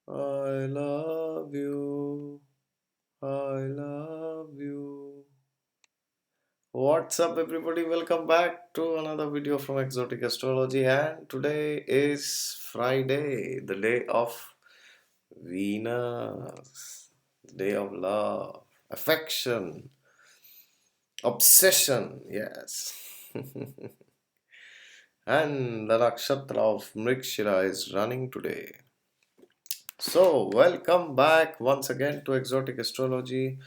I love you. I love you. What's up, everybody? Welcome back to another video from Exotic Astrology. And today is Friday, the day of Venus, the day of love, affection, obsession. Yes. And the nakshatra of Mrigshira is running today. So, welcome back once again to Exotic Astrology,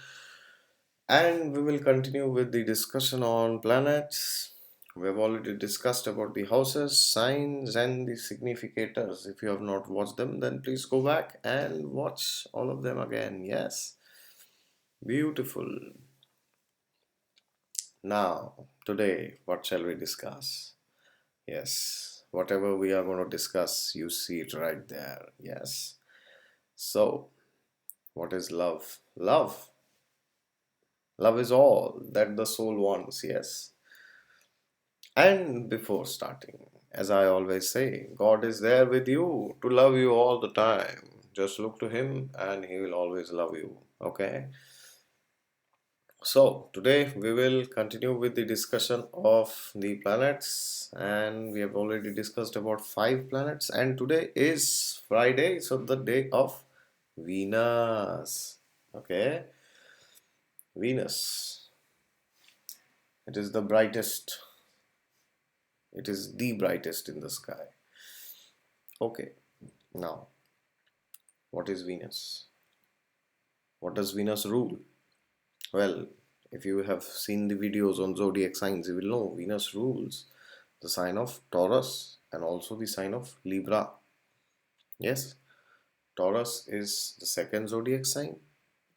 and we will continue with the discussion on planets. We have already discussed about the houses, signs, and the significators. If you have not watched them, then please go back and watch all of them again. Yes, beautiful. Now, today, what shall we discuss? Yes, whatever we are going to discuss, you see it right there. Yes. So, what is love? Love is all that the soul wants, yes. And before starting, as I always say, God is there with you to love you all the time. Just look to Him and He will always love you. Okay? So, today we will continue with the discussion of the planets, and we have already discussed about 5 planets. And today is Friday, so the day of Venus. Okay? Venus. It is the brightest, it is the brightest in the sky. Okay, now what is Venus? What does Venus rule? Well, if you have seen the videos on zodiac signs, you will know Venus rules the sign of Taurus and also the sign of Libra. Yes, Taurus is the second zodiac sign.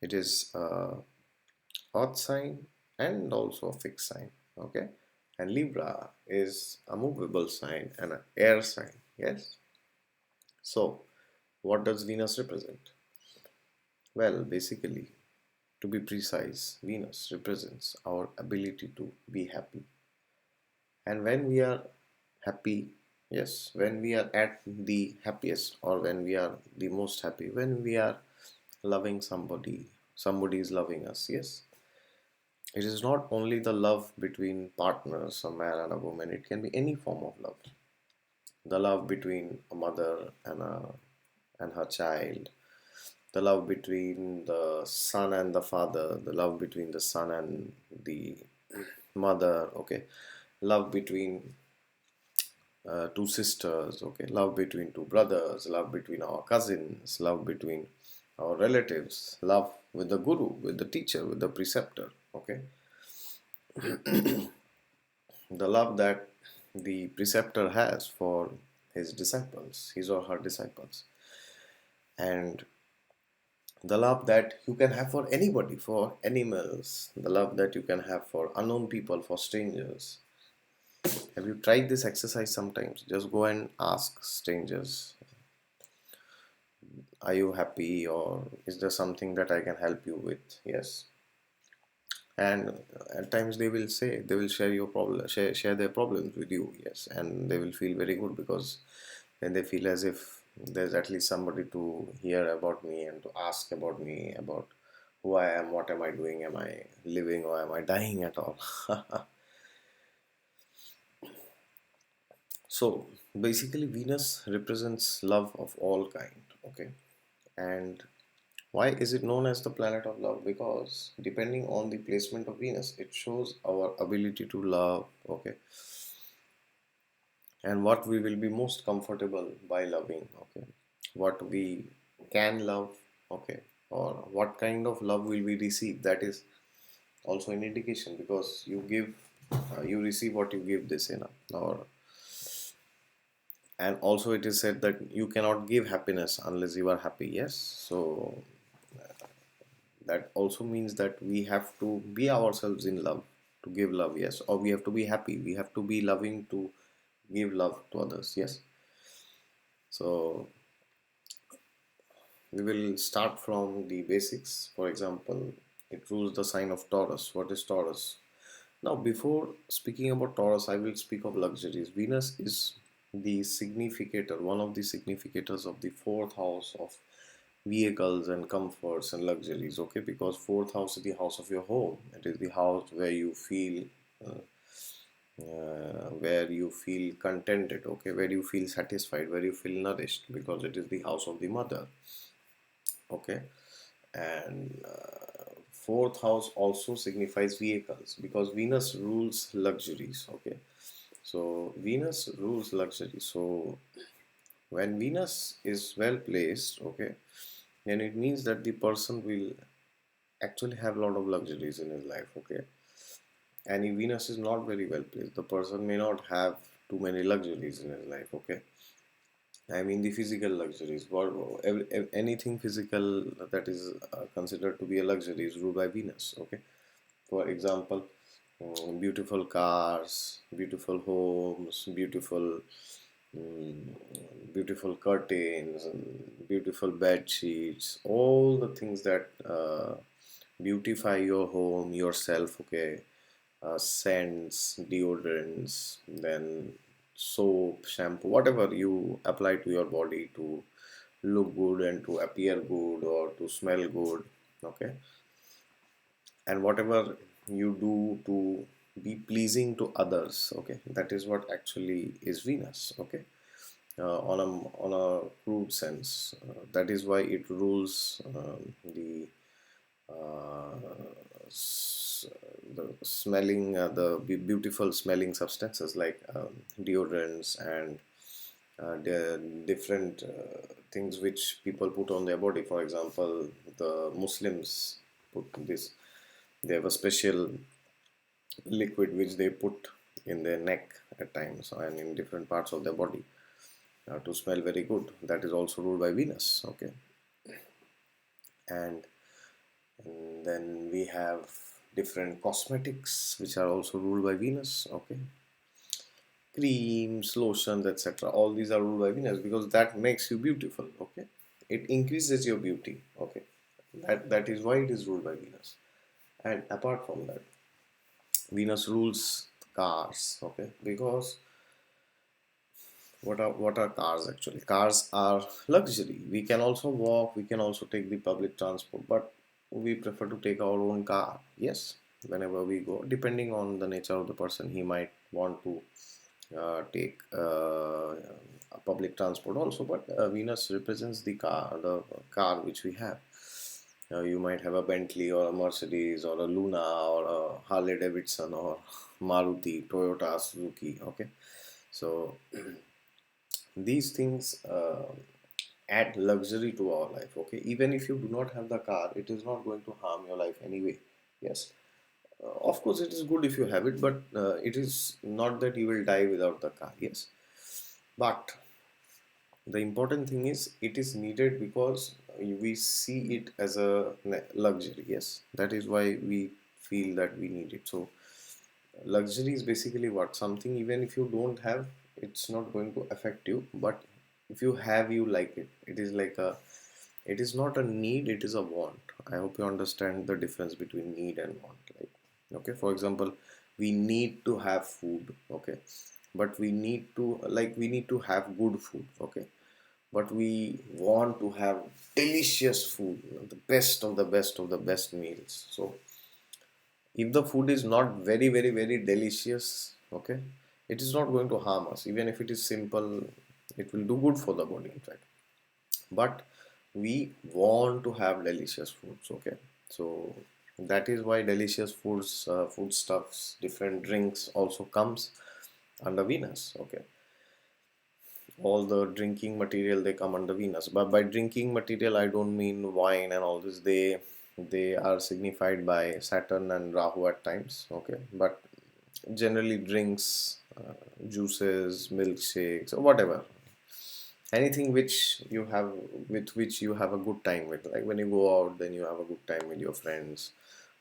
It is a earth sign and also a fixed sign. Okay, and Libra is a movable sign and an air sign. Yes. So, what does Venus represent? Well, basically, to be precise, Venus represents our ability to be happy. And when we are happy, yes, when we are at the happiest or when we are the most happy, when we are loving somebody, somebody is loving us, yes. It is not only the love between partners, a man and a woman, it can be any form of love. The love between a mother and her child, the love between the son and the father, the love between the son and the mother, okay, love between two sisters, okay, love between two brothers, love between our cousins, love between our relatives, love with the guru, with the teacher, with the preceptor, okay, the love that the preceptor has for his disciples, his or her disciples, and the love that you can have for anybody, for animals, the love that you can have for unknown people, for strangers. Have you tried this exercise sometimes? Just go and ask strangers, are you happy, or is there something that I can help you with? Yes. And at times they will say, they will share your problem, share their problems with you. Yes. And they will feel very good because then they feel as if there's at least somebody to hear about me and to ask about me, about who I am, what am I doing, am I living or am I dying at all? So basically Venus represents love of all kind, okay? And why is it known as the planet of love? Because depending on the placement of Venus, it shows our ability to love, okay? And what we will be most comfortable by loving, okay? What we can love, okay? Or what kind of love will we receive? That is also an indication, because you give, you receive what you give, this, or and also it is said that you cannot give happiness unless you are happy. Yes, so that also means that we have to be ourselves in love to give love. Yes, or we have to be happy, we have to be loving to give love to others. Yes, so we will start from the basics. For example, it rules the sign of Taurus. What is Taurus? Now, before speaking about Taurus, I will speak of luxuries. Venus is the significator, one of the significators of the fourth house of vehicles and comforts and luxuries, okay, because fourth house is the house of your home. It is the house uh, where you feel contented, okay, where you feel satisfied, where you feel nourished, because it is the house of the mother, okay. And fourth house also signifies vehicles because Venus rules luxuries, okay. So Venus rules luxury. So when Venus is well placed, okay, then it means that the person will actually have a lot of luxuries in his life, okay. And if Venus is not very well placed, the person may not have too many luxuries in his life, okay. I mean the physical luxuries. Anything physical that is considered to be a luxury is ruled by Venus, okay. For example, beautiful cars, beautiful homes, mm, beautiful curtains, and beautiful bed sheets, all the things that beautify your home, yourself, okay. Scents, deodorants, then soap, shampoo, whatever you apply to your body to look good and to appear good or to smell good, okay. And whatever you do to be pleasing to others, okay, that is what actually is Venus, okay. On a crude sense, that is why it rules uh, s- the smelling, beautiful smelling substances like deodorants and the different things which people put on their body. For example, the Muslims put this, they have a special liquid which they put in their neck at times and in different parts of their body to smell very good. That is also ruled by Venus, okay. And, and then we have different cosmetics which are also ruled by Venus, okay. Creams, lotions, etc. All these are ruled by Venus because that makes you beautiful, okay. It increases your beauty, okay. That is why it is ruled by Venus. And apart from that, Venus rules cars, okay, because what are cars actually? Cars are luxury. We can also walk, we can also take the public transport, but we prefer to take our own car. Yes, whenever we go, depending on the nature of the person, he might want to take a public transport also. But Venus represents the car which we have. You might have a Bentley or a Mercedes or a Luna or a Harley Davidson or Maruti, Toyota, Suzuki. Okay, so these things add luxury to our life. Okay, even if you do not have the car, it is not going to harm your life anyway. Yes, of course, it is good if you have it, but it is not that you will die without the car. Yes, but the important thing is it is needed because we see it as a luxury. Yes, that is why we feel that we need it. So luxury is basically what, something even if you don't have, it's not going to affect you, but if you have, you like it. It is like a, it is not a need, it is a want. I hope you understand the difference between need and want. Like, okay, for example, we need to have food, okay, but we need to, like, we need to have good food, okay, but we want to have delicious food, the best of the best of the best meals. So if the food is not very very very delicious, okay, it is not going to harm us. Even if it is simple, it will do good for the body, in fact. But we want to have delicious foods, okay. So that is why delicious foods, foodstuffs, different drinks also comes under Venus, okay. All the drinking material, they come under Venus. But by drinking material, I don't mean wine and all this. They are signified by Saturn and Rahu at times. Okay, but generally drinks, juices, milkshakes, or whatever, anything which you have, with which you have a good time with. Like when you go out, then you have a good time with your friends.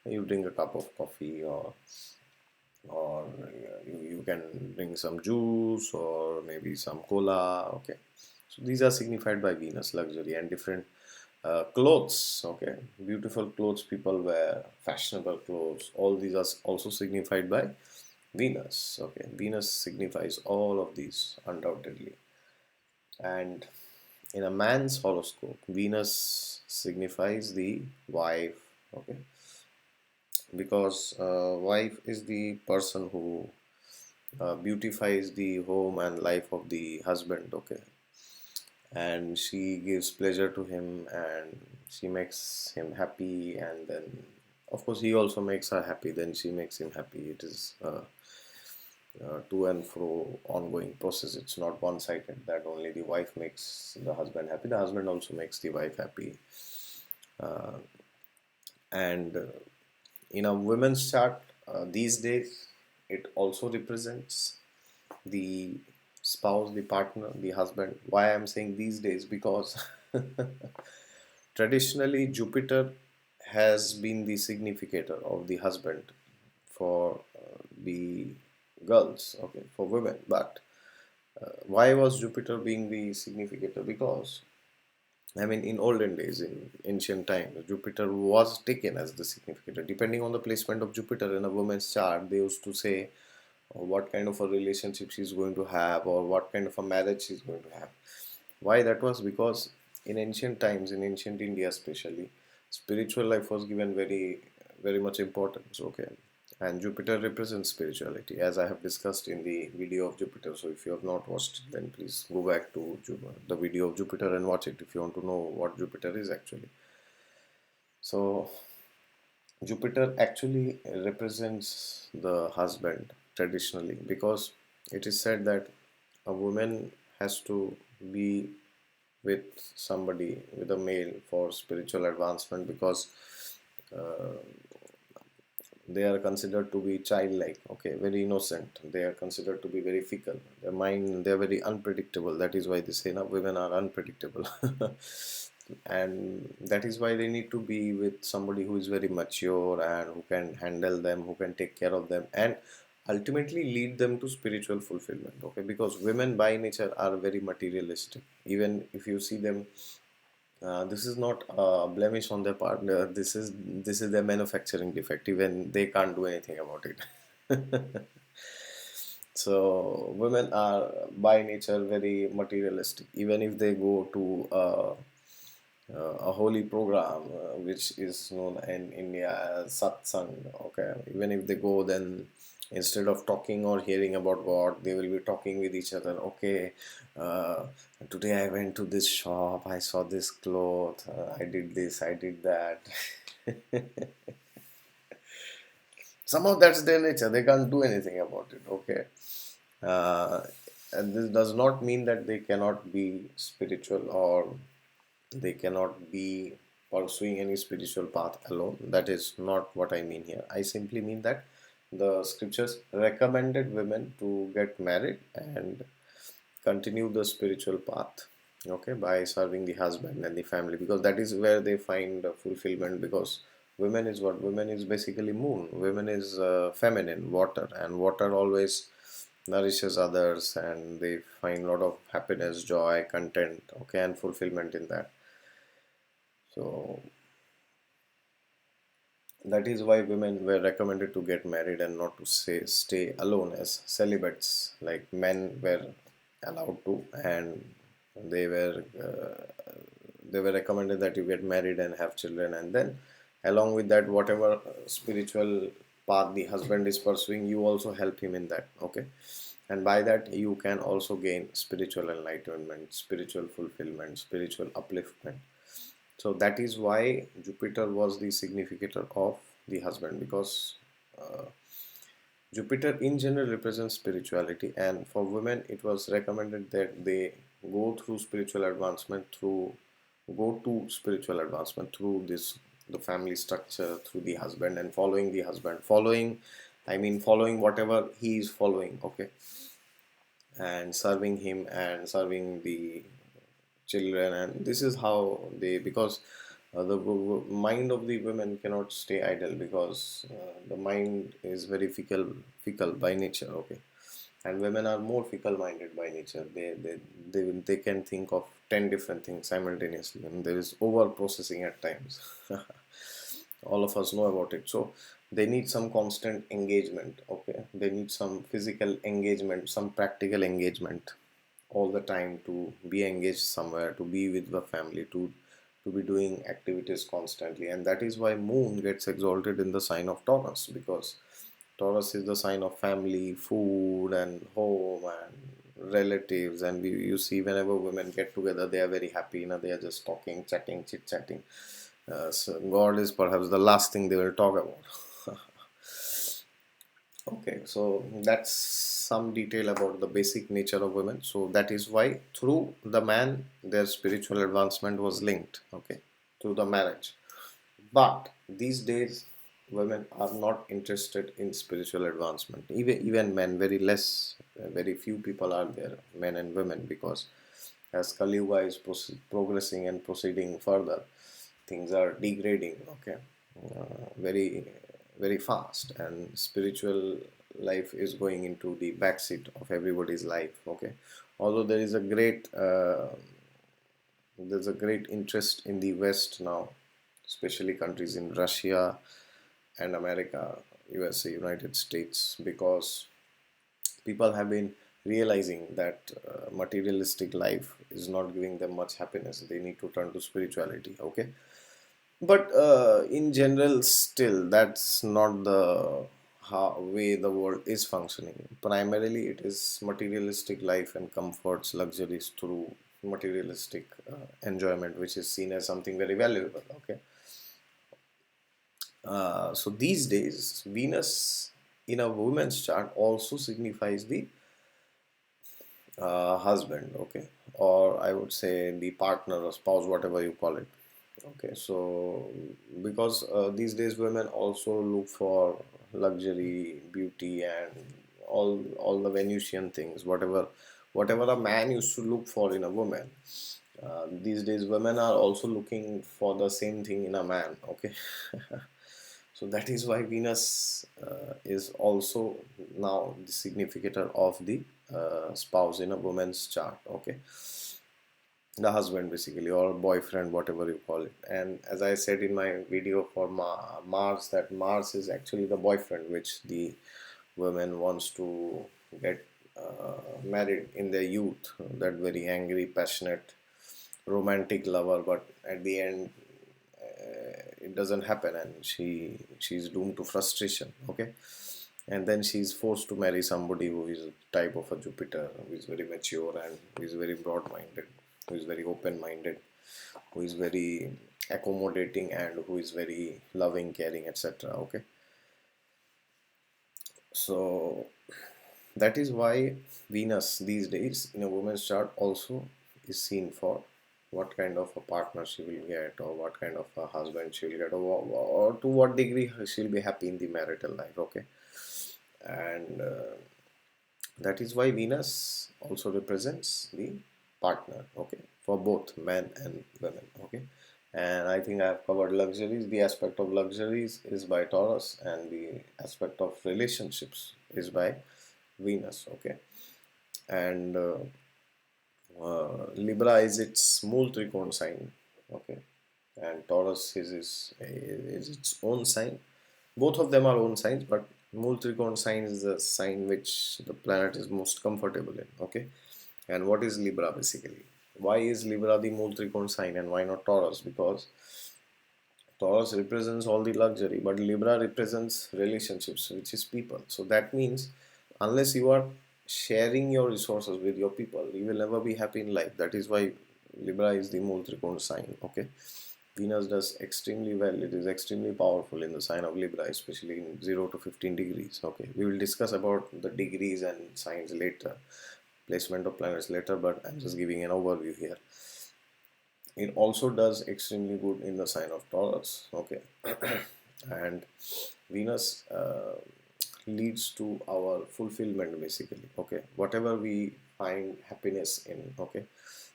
You drink a cup of coffee, or you can drink some juice or maybe some cola, okay. So these are signified by Venus, luxury, and different clothes, okay. Beautiful clothes people wear, fashionable clothes, all these are also signified by Venus, okay. Venus signifies all of these undoubtedly. And in a man's horoscope, Venus signifies the wife, okay, because wife is the person who beautifies the home and life of the husband, okay, and she gives pleasure to him and she makes him happy, and then of course he also makes her happy, then she makes him happy. It is to and fro ongoing process. It's not one-sided that only the wife makes the husband happy, the husband also makes the wife happy. And in a women's chart these days, it also represents the spouse, the partner, the husband. Why I'm saying these days? Because traditionally Jupiter has been the significator of the husband for the girls, okay, for women. But why was Jupiter being the significator? Because I mean, in olden days, in ancient times, Jupiter was taken as the significator. Depending on the placement of Jupiter in a woman's chart, they used to say what kind of a relationship she's going to have or what kind of a marriage she's going to have. Why that was? Because in ancient times, in ancient India especially, spiritual life was given very much importance. Okay, and Jupiter represents spirituality, as I have discussed in the video of Jupiter. So if you have not watched it, then please go back to the video of Jupiter and watch it if you want to know what Jupiter is actually. So Jupiter actually represents the husband traditionally, because it is said that a woman has to be with somebody, with a male, for spiritual advancement, because uh, they are considered to be childlike, okay, very innocent. They are considered to be very fickle. Their mind, they are very unpredictable. That is why they say now women are unpredictable. And that is why they need to be with somebody who is very mature and who can handle them, who can take care of them, and ultimately lead them to spiritual fulfillment, okay, because women by nature are very materialistic. Even if you see them, this is not a blemish on their part. This is their manufacturing defect. Even they can't do anything about it. So women are by nature very materialistic. Even if they go to a holy program, which is known in India as satsang. Okay, even if they go, then instead of talking or hearing about God, they will be talking with each other. Okay, uh, today I went to this shop, I saw this cloth, I did this, I did that. Somehow that's their nature. They can't do anything about it. Okay, uh, and this does not mean that they cannot be spiritual or they cannot be pursuing any spiritual path alone. That is not what I mean here. I simply mean that the scriptures recommended women to get married and continue the spiritual path, okay, by serving the husband and the family, because that is where they find fulfillment. Because women is what? Women is basically moon. Women is feminine, water, and water always nourishes others, and they find a lot of happiness, joy, content, okay, and fulfillment in that. So that is why women were recommended to get married and not to stay alone as celibates, like men were allowed to, and they were recommended that you get married and have children, and then along with that, whatever spiritual path the husband is pursuing, you also help him in that, okay, and by that you can also gain spiritual enlightenment, spiritual fulfillment, spiritual upliftment. So that is why Jupiter was the significator of the husband, because uh, Jupiter in general represents spirituality, and for women it was recommended that they go to spiritual advancement through this, the family structure, through the husband, and following the husband, I mean following whatever he is following, okay, and serving him and serving the children. And this is how they, because the mind of the women cannot stay idle, because the mind is very fickle by nature, okay, and women are more fickle minded by nature. They can think of 10 different things simultaneously, and there is over processing at times. All of us know about it. So they need some constant engagement, okay, they need some physical engagement, some practical engagement, all the time to be engaged somewhere, to be with the family, to be doing activities constantly. And that is why moon gets exalted in the sign of Taurus, because Taurus is the sign of family, food, and home, and relatives. And you see, whenever women get together, they are very happy. They are just talking, chatting, chit chatting. So God is perhaps the last thing they will talk about. Okay, so that's some detail about the basic nature of women. So that is why through the man, their spiritual advancement was linked. Okay, through the marriage. But these days, women are not interested in spiritual advancement. Even men, very less, very few people are there, men and women, because as Kali Yuga is progressing and proceeding further, things are degrading. Okay, very very fast, and spiritual life is going into the backseat of everybody's life. Okay, although there's a great interest in the West now, especially countries in Russia and America, USA, United States, because people have been realizing that materialistic life is not giving them much happiness. They need to turn to spirituality. Okay, but in general, still, that's not the way the world is functioning. Primarily, it is materialistic life and comforts, luxuries through materialistic enjoyment, which is seen as something very valuable. Okay, so these days, Venus in a woman's chart also signifies the husband. Okay, or I would say the partner or spouse, whatever you call it. Okay, so because these days women also look for luxury, beauty, and all the Venusian things, whatever a man used to look for in a woman. These days, women are also looking for the same thing in a man. Okay, so that is why Venus is also now the significator of the spouse in a woman's chart. Okay, the husband basically, or boyfriend, whatever you call it. And as I said in my video for Mars, that Mars is actually the boyfriend which the woman wants to get married in their youth, that very angry, passionate, romantic lover. But at the end, it doesn't happen, and she's doomed to frustration. Okay, and then she's forced to marry somebody who is type of a Jupiter, who is very mature and who is very broad-minded, who is very open-minded, who is very accommodating, and who is very loving, caring, etc. Okay, so that is why Venus these days in a woman's chart also is seen for what kind of a partner she will get, or what kind of a husband she will get, or to what degree she'll be happy in the marital life. Okay, and that is why Venus also represents the partner. Okay, for both men and women. Okay, and I think I have covered luxuries. The aspect of luxuries is by Taurus, and the aspect of relationships is by Venus. Okay, and Libra is its Mool Trikon sign. Okay, and Taurus is its own sign. Both of them are own signs, but Mool Trikon sign is the sign which the planet is most comfortable in. Okay, and what is Libra basically? Why is Libra the Mool Trikon sign and why not Taurus? Because Taurus represents all the luxury, but Libra represents relationships, which is people. So that means unless you are sharing your resources with your people, you will never be happy in life. That is why Libra is the Mool Trikona sign. Okay, Venus does extremely well. It is extremely powerful in the sign of Libra, especially in 0 to 15 degrees. Okay, we will discuss about the degrees and signs later, placement of planets later, but I'm just giving an overview here. It also does extremely good in the sign of Taurus. Okay, and Venus leads to our fulfillment basically. Okay, whatever we find happiness in. Okay,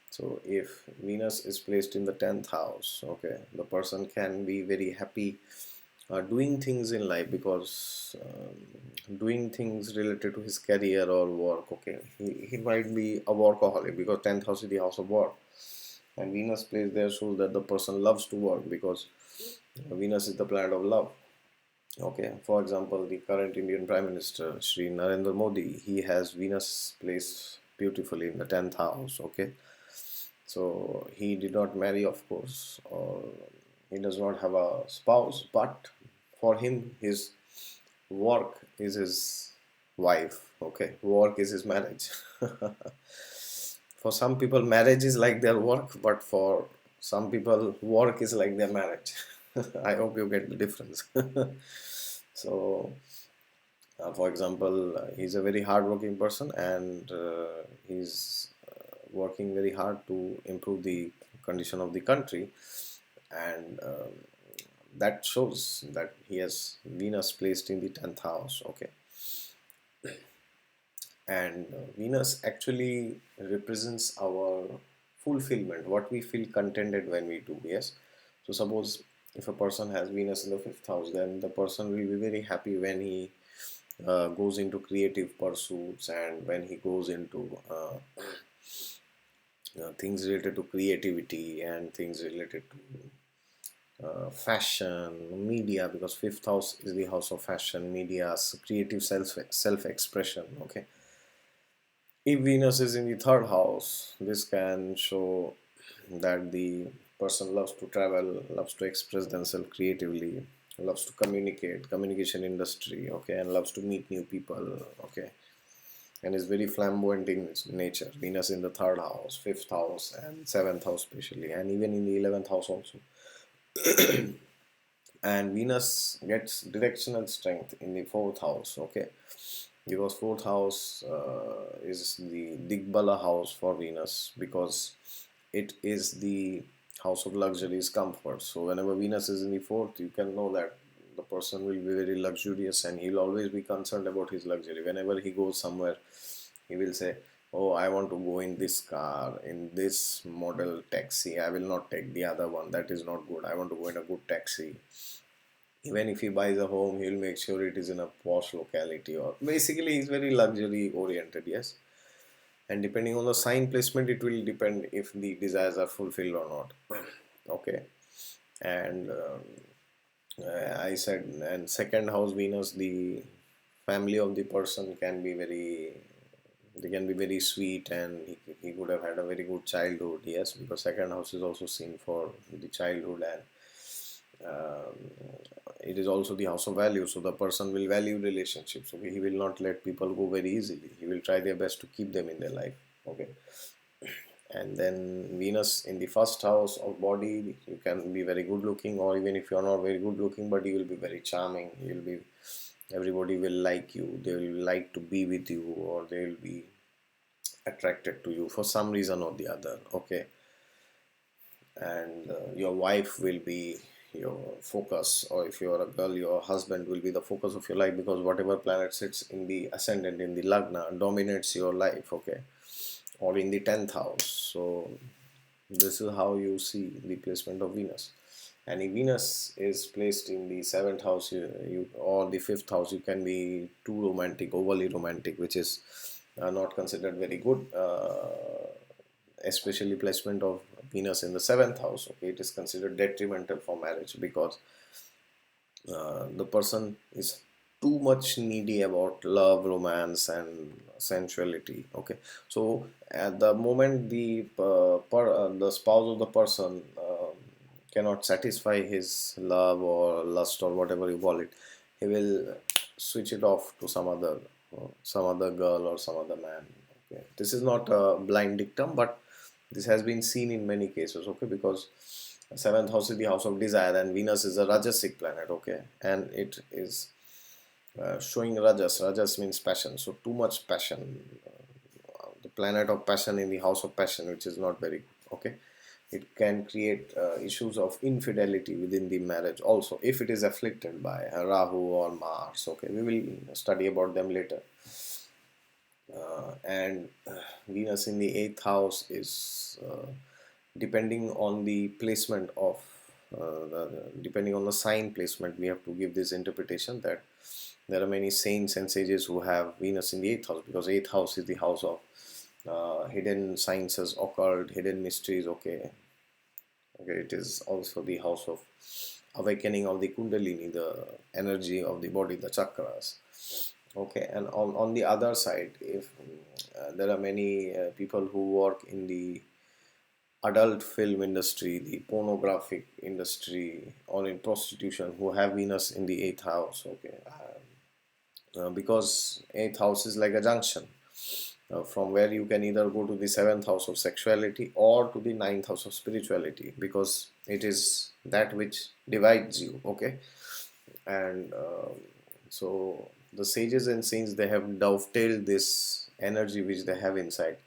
so if Venus is placed in the 10th house, okay, the person can be very happy doing things in life, because doing things related to his career or work. Okay, he might be a workaholic because 10th house is the house of work, and Venus plays there shows that the person loves to work, because Venus is the planet of love. Okay, for example, the current Indian Prime Minister Shri Narendra Modi, he has Venus placed beautifully in the 10th house. Okay, so he did not marry, of course, or he does not have a spouse, but for him, his work is his wife. Okay, work is his marriage. For some people, marriage is like their work, but for some people, work is like their marriage. I hope you get the difference. So, for example, he's a very hardworking person, and he's working very hard to improve the condition of the country, and that shows that he has Venus placed in the 10th house. Okay, and Venus actually represents our fulfillment, what we feel contented when we do. Yes, so suppose if a person has Venus in the 5th house, then the person will be very happy when he goes into creative pursuits, and when he goes into things related to creativity and things related to fashion, media, because 5th house is the house of fashion, media, creative self expression. Okay, if Venus is in the 3rd house, this can show that the person loves to travel, loves to express themselves creatively, loves to communicate, communication industry, okay, and loves to meet new people, okay, and is very flamboyant in its nature. Venus in the 3rd house, 5th house, and 7th house, especially, and even in the 11th house also. And Venus gets directional strength in the 4th house, okay, because 4th house is the Digbala house for Venus, because it is the house of luxuries, comfort. So whenever Venus is in the 4th, you can know that the person will be very luxurious, and he'll always be concerned about his luxury. Whenever he goes somewhere, he will say, oh, I want to go in this car, in this model taxi. I will not take the other one, that is not good. I want to go in a good taxi. Even if he buys a home, he'll make sure it is in a posh locality, or basically he's very luxury oriented. Yes, and depending on the sign placement, it will depend if the desires are fulfilled or not. Okay, and I said, and second house Venus, the family of the person can be very, they can be very sweet, and he could have had a very good childhood. Yes, because second house is also seen for the childhood, and um, it is also the house of value, so the person will value relationships. Okay, he will not let people go very easily, he will try their best to keep them in their life. Okay, and then Venus in the 1st house of body, you can be very good looking, or even if you are not very good looking, but you will be very charming, you will be, everybody will like you, they will like to be with you, or they will be attracted to you for some reason or the other. Okay, and your wife will be your focus, or if you're a girl, your husband will be the focus of your life, because whatever planet sits in the ascendant, in the lagna, dominates your life. Okay, or in the 10th house. So this is how you see the placement of Venus. And if Venus is placed in the 7th house, or the 5th house, you can be too romantic, overly romantic, which is not considered very good. Especially placement of Venus in the 7th house. Okay, it is considered detrimental for marriage, because the person is too much needy about love, romance, and sensuality. Okay, so at the moment the spouse of the person cannot satisfy his love or lust, or whatever you call it, he will switch it off to some other girl or some other man. Okay, this is not a blind dictum, but this has been seen in many cases. Okay, because 7th house is the house of desire, and Venus is a Rajasic planet. Okay, and it is showing Rajas. Rajas means passion, so too much passion. The planet of passion in the house of passion, which is not very good. Okay, it can create issues of infidelity within the marriage also, if it is afflicted by Rahu or Mars. Okay, we will study about them later. And Venus in the 8th house is depending on the placement of depending on the sign placement, we have to give this interpretation that there are many saints and sages who have Venus in the 8th house, because 8th house is the house of hidden sciences, occult, hidden mysteries. Okay, okay, it is also the house of awakening of the Kundalini, the energy of the body, the chakras. Okay, and on the other side, if there are many people who work in the adult film industry, the pornographic industry, or in prostitution who have Venus in the eighth house. Okay, because eighth house is like a junction from where you can either go to the seventh house of sexuality or to the ninth house of spirituality, because it is that which divides you. Okay, and so the sages and saints, they have dovetailed this energy which they have inside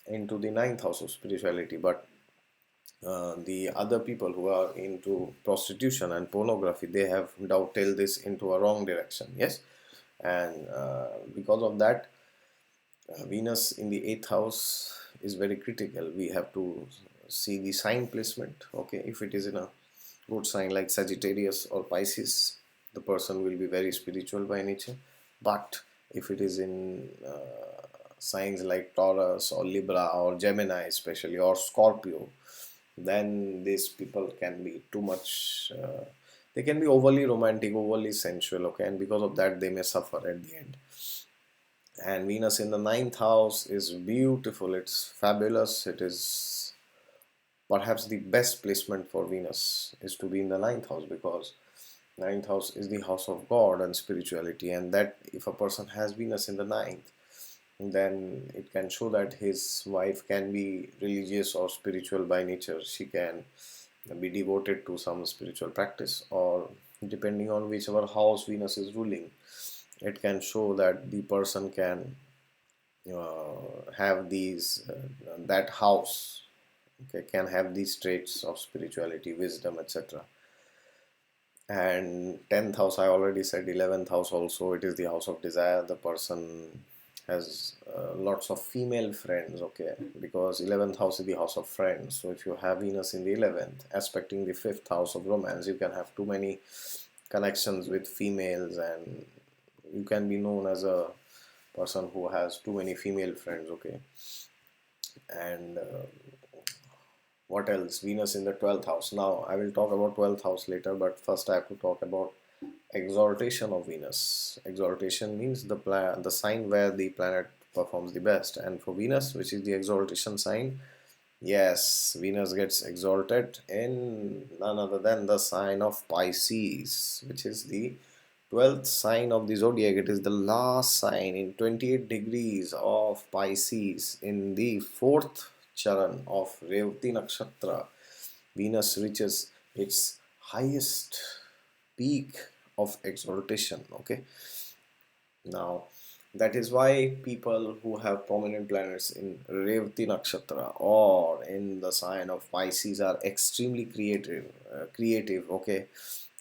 into the ninth house of spirituality, but the other people who are into prostitution and pornography, they have dovetailed this into a wrong direction. Yes, and because of that, Venus in the eighth house is very critical. We have to see the sign placement. Okay, if it is in a good sign like Sagittarius or Pisces, the person will be very spiritual by nature. But if it is in signs like Taurus or Libra or Gemini, especially, or Scorpio, then these people can be too much. They can be overly romantic, overly sensual. Okay, and because of that, they may suffer at the end. And Venus in the ninth house is beautiful, it's fabulous, it is perhaps the best placement for Venus is to be in the ninth house, because ninth house is the house of God and spirituality, and that if a person has Venus in the ninth, then it can show that his wife can be religious or spiritual by nature. She can be devoted to some spiritual practice, or depending on whichever house Venus is ruling, it can show that the person can have these that house, okay, can have these traits of spirituality, wisdom, etc. And 10th house, I already said. 11th house also, it is the house of desire. The person has lots of female friends. Okay, because 11th house is the house of friends. So if you have Venus in the 11th aspecting the 5th house of romance, you can have too many connections with females, and you can be known as a person who has too many female friends. Okay, and what else? Venus in the 12th house. Now I will talk about 12th house later, but first I have to talk about exaltation of Venus. Exaltation means the sign where the planet performs the best, and for Venus, which is the exaltation sign, yes, Venus gets exalted in none other than the sign of Pisces, which is the 12th sign of the zodiac. It is the last sign in 28 degrees of Pisces. In the fourth charan of Revati Nakshatra, Venus reaches its highest peak of exaltation. Okay, now that is why people who have prominent planets in Revati Nakshatra or in the sign of Pisces are extremely creative. Okay,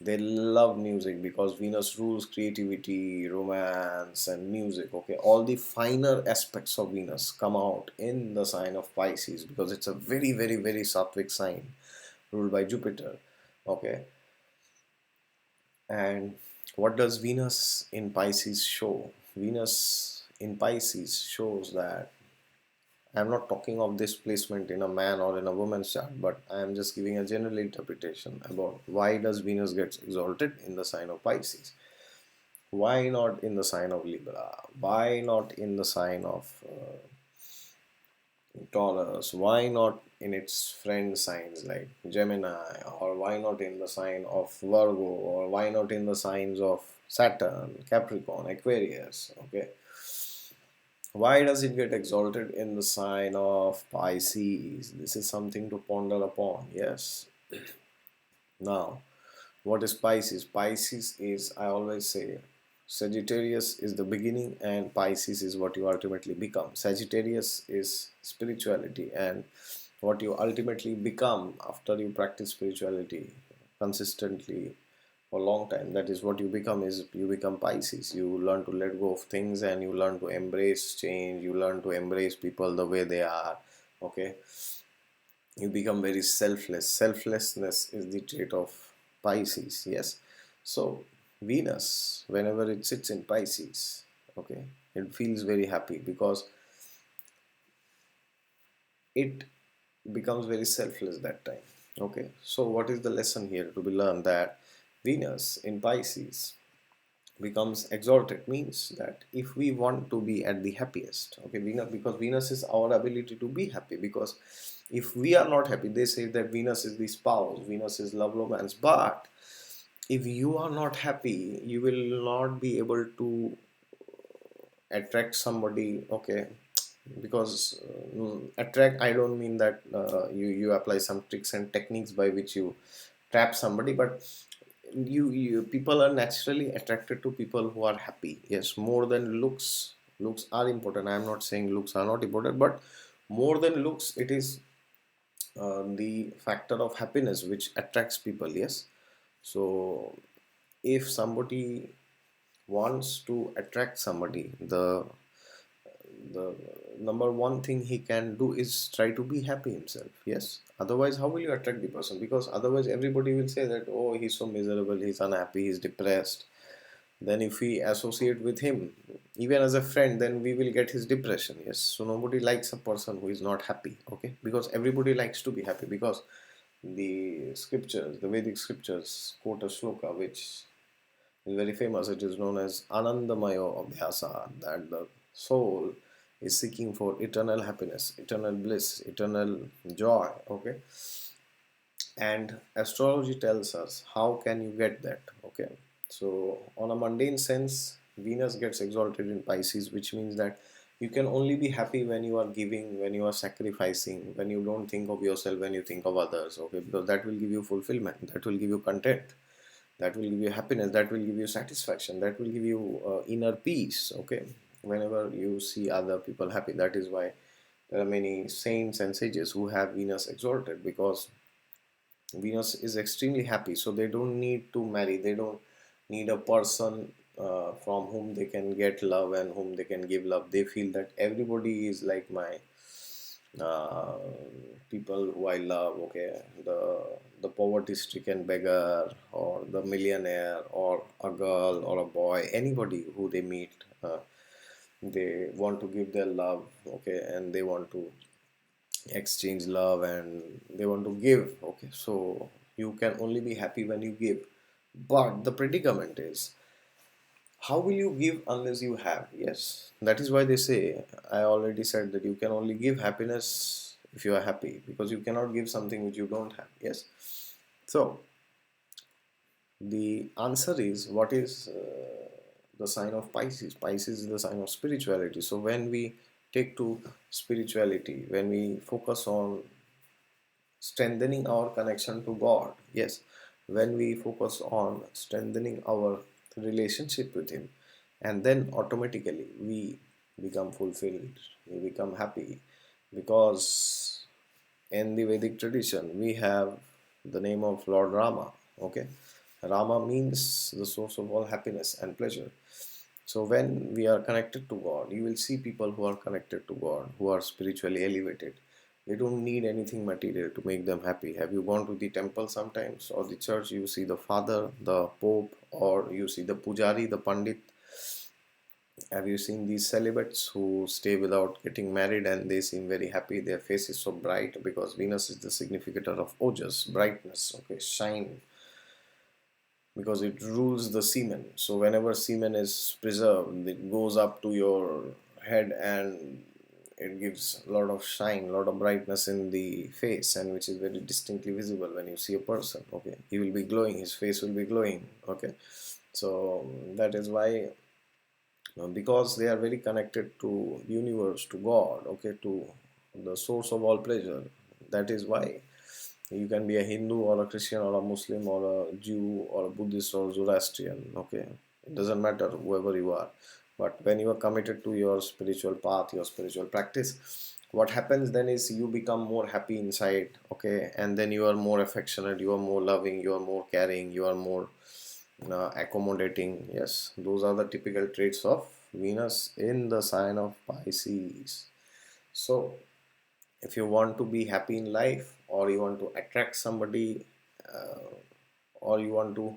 they love music because Venus rules creativity, romance, and music. Okay, all the finer aspects of Venus come out in the sign of Pisces, because it's a very, very, very sattvic sign ruled by Jupiter. Okay, and what does Venus in Pisces show? Venus in Pisces shows that, I'm not talking of this placement in a man or in a woman's chart, but I am just giving a general interpretation about why does Venus gets exalted in the sign of Pisces. Why not in the sign of Libra? Why not in the sign of Taurus? Why not in its friend signs like Gemini? Or why not in the sign of Virgo? Or why not in the signs of Saturn, Capricorn, Aquarius? Okay. Why does it get exalted in the sign of Pisces? This is something to ponder upon. Yes. Now, what is Pisces? Pisces is, I always say, Sagittarius is the beginning and Pisces is what you ultimately become. Sagittarius is spirituality, and what you ultimately become after you practice spirituality consistently for a long time, that is what you become. Is you become Pisces. You learn to let go of things, and you learn to embrace change. You learn to embrace people the way they are. Okay, you become very selfless. Selflessness is the trait of Pisces. Yes, so Venus, whenever it sits in Pisces, okay, it feels very happy because it becomes very selfless that time. Okay, so what is the lesson here to be learned? That Venus in Pisces becomes exalted means that if we want to be at the happiest, okay, because Venus is our ability to be happy, because if we are not happy, they say that Venus is the spouse, Venus is love romance, but if you are not happy, you will not be able to attract somebody, okay, because attract, I don't mean that you apply some tricks and techniques by which you trap somebody, but you people are naturally attracted to people who are happy, yes, more than looks. Looks are important, I am not saying looks are not important, but more than looks, it is the factor of happiness which attracts people, yes. So if somebody wants to attract somebody, the number one thing he can do is try to be happy himself, yes. Otherwise, how will you attract the person? Because otherwise everybody will say that, oh, he's so miserable, he's unhappy, he's depressed. Then if we associate with him even as a friend, then we will get his depression, yes. So nobody likes a person who is not happy, okay, because everybody likes to be happy, because the scriptures, the Vedic scriptures quote a shloka which is very famous. It is known as Anandamayo Abhyasa, that the soul is seeking for eternal happiness, eternal bliss, eternal joy. Okay, and astrology tells us how can you get that. Okay, so on a mundane sense, Venus gets exalted in Pisces, which means that you can only be happy when you are giving, when you are sacrificing, when you don't think of yourself, when you think of others. Okay, because that will give you fulfillment, that will give you content, that will give you happiness, that will give you satisfaction, that will give you inner peace, okay, whenever you see other people happy. That is why there are many saints and sages who have Venus exalted, because Venus is extremely happy, so they don't need to marry, they don't need a person from whom they can get love and whom they can give love. They feel that everybody is like my uh, people who I love, okay, the poverty-stricken beggar or the millionaire or a girl or a boy, anybody who they meet, they want to give their love, okay, and they want to exchange love and they want to give, okay. So you can only be happy when you give, but the predicament is, how will you give unless you have? Yes, that is why they say, I already said that you can only give happiness if you are happy, because you cannot give something which you don't have, yes. So the answer is, what is the sign of Pisces? Pisces is the sign of spirituality. So when we take to spirituality, when we focus on strengthening our connection to God. Yes, when we focus on strengthening our relationship with Him, and then automatically we become fulfilled, we become happy, because in the Vedic tradition we have the name of Lord Rama. Okay, Rama means the source of all happiness and pleasure. So when we are connected to God, you will see people who are connected to God, who are spiritually elevated. They don't need anything material to make them happy. Have you gone to the temple sometimes or the church? You see the father, the pope, or you see the pujari, the pandit. Have you seen these celibates who stay without getting married and they seem very happy? Their face is so bright because Venus is the significator of ojas, brightness, okay, shine, because it rules the semen. So whenever semen is preserved, it goes up to your head and it gives a lot of shine, a lot of brightness in the face, and which is very distinctly visible when you see a person. Okay, he will be glowing, his face will be glowing. Okay, so that is why, because they are very connected to universe, to God, okay, to the source of all pleasure. That is why you can be a Hindu or a Christian or a Muslim or a Jew or a Buddhist or Zoroastrian. Okay, it doesn't matter whoever you are. But when you are committed to your spiritual path, your spiritual practice, what happens then is you become more happy inside. Okay, and then you are more affectionate, you are more loving, you are more caring, you are more accommodating. Yes, those are the typical traits of Venus in the sign of Pisces. So if you want to be happy in life, or you want to attract somebody, uh, or you want to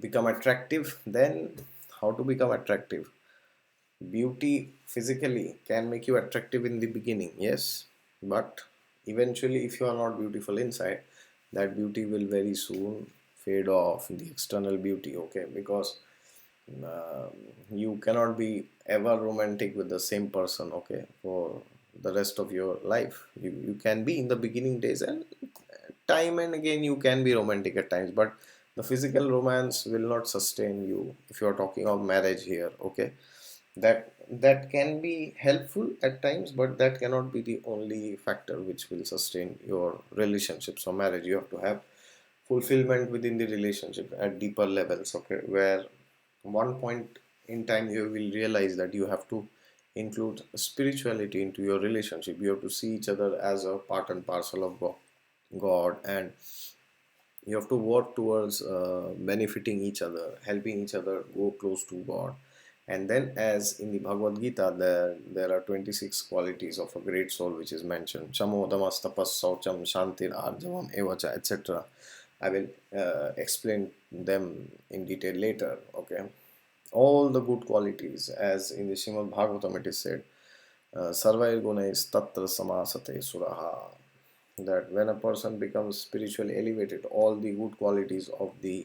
become attractive, then how to become attractive? Beauty physically can make you attractive in the beginning, yes, but eventually if you are not beautiful inside, that beauty will very soon fade off, the external beauty, okay, because um, you cannot be ever romantic with the same person, okay, for the rest of your life. You can be in the beginning days, and time and again you can be romantic at times, but the physical romance will not sustain you if you are talking of marriage here, okay. That can be helpful at times, but that cannot be the only factor which will sustain your relationships or marriage. You have to have fulfillment within the relationship at deeper levels, okay, where one point in time you will realize that you have to include spirituality into your relationship. You have to see each other as a part and parcel of God, and you have to work towards benefiting each other, helping each other go close to God. And then, as in the Bhagavad Gita, there are 26 qualities of a great soul which is mentioned: Chamo, Damas, Tapas, Saucham, Shantir, Arjavam, Evacha, etc. I will explain them in detail later. Okay, all the good qualities, as in the Srimad Bhagavatam it is said, Sarvair Gunais Tatra Samasate Suraha, that when a person becomes spiritually elevated, all the good qualities of the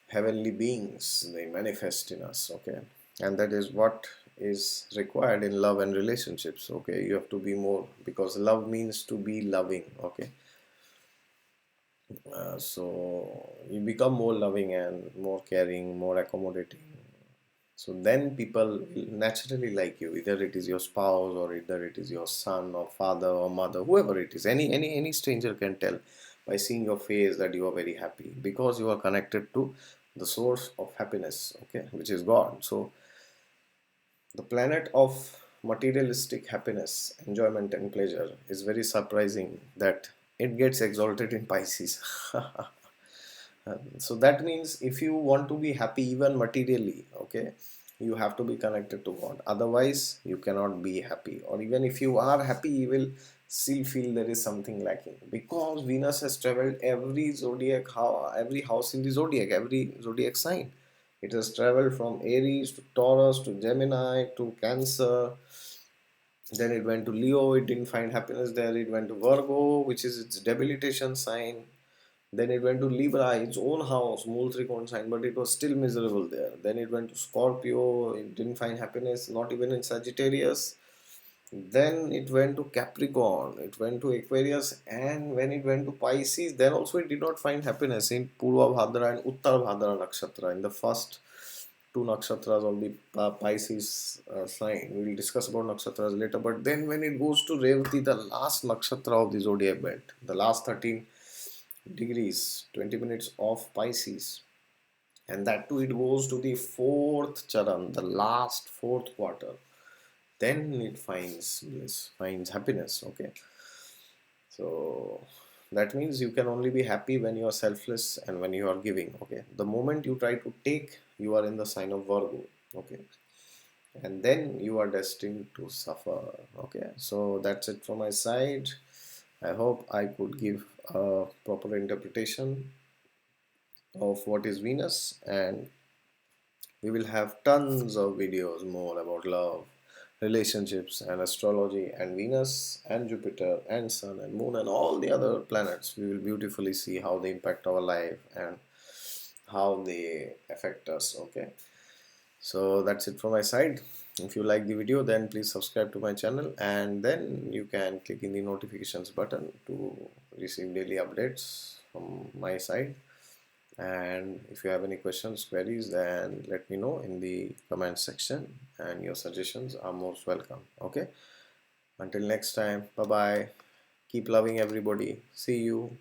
heavenly beings they manifest in us, okay. And that is what is required in love and relationships, okay. You have to be more, because love means to be loving, okay. So you become more loving and more caring, more accommodating. So then people will naturally like you, either it is your spouse or either it is your son or father or mother, whoever it is. Any stranger can tell by seeing your face that you are very happy, because you are connected to the source of happiness, okay, which is God. So the planet of materialistic happiness, enjoyment, and pleasure is very surprising that it gets exalted in Pisces. So that means if you want to be happy even materially, okay, you have to be connected to God. Otherwise, you cannot be happy. Or even if you are happy, you will still feel there is something lacking, because Venus has traveled every zodiac, every house in the zodiac, every zodiac sign. It has traveled from Aries to Taurus to Gemini to Cancer. Then it went to Leo, it didn't find happiness there. It went to Virgo, which is its debilitation sign. Then it went to Libra, its own house, Mool Trikon sign, but it was still miserable there. Then it went to Scorpio, it didn't find happiness, not even in Sagittarius. Then it went to Capricorn, it went to Aquarius, and when it went to Pisces, then also it did not find happiness in Purva Bhadra and Uttar Bhadra nakshatra, in the first two nakshatras of the Pisces sign. We will discuss about nakshatras later. But then when it goes to Revati, the last nakshatra of the zodiac belt, the last 13 degrees, 20 minutes of Pisces, and that too it goes to the fourth charan, the last fourth quarter, then it finds bliss, finds happiness, okay. So that means you can only be happy when you are selfless and when you are giving, okay. The moment you try to take, you are in the sign of Virgo, okay, and then you are destined to suffer, okay. So that's it from my side. I hope I could give a proper interpretation of what is Venus, and we will have tons of videos more about love, relationships, and astrology, and Venus, and Jupiter, and Sun, and Moon, and all the other planets. We will beautifully see how they impact our life and how they affect us. Okay, so that's it from my side. If you like the video, then please subscribe to my channel, and then you can click in the notifications button to receive daily updates from my side. And if you have any questions, queries, then let me know in the comment section, and your suggestions are most welcome. Okay, until next time, bye bye. Keep loving everybody. See you.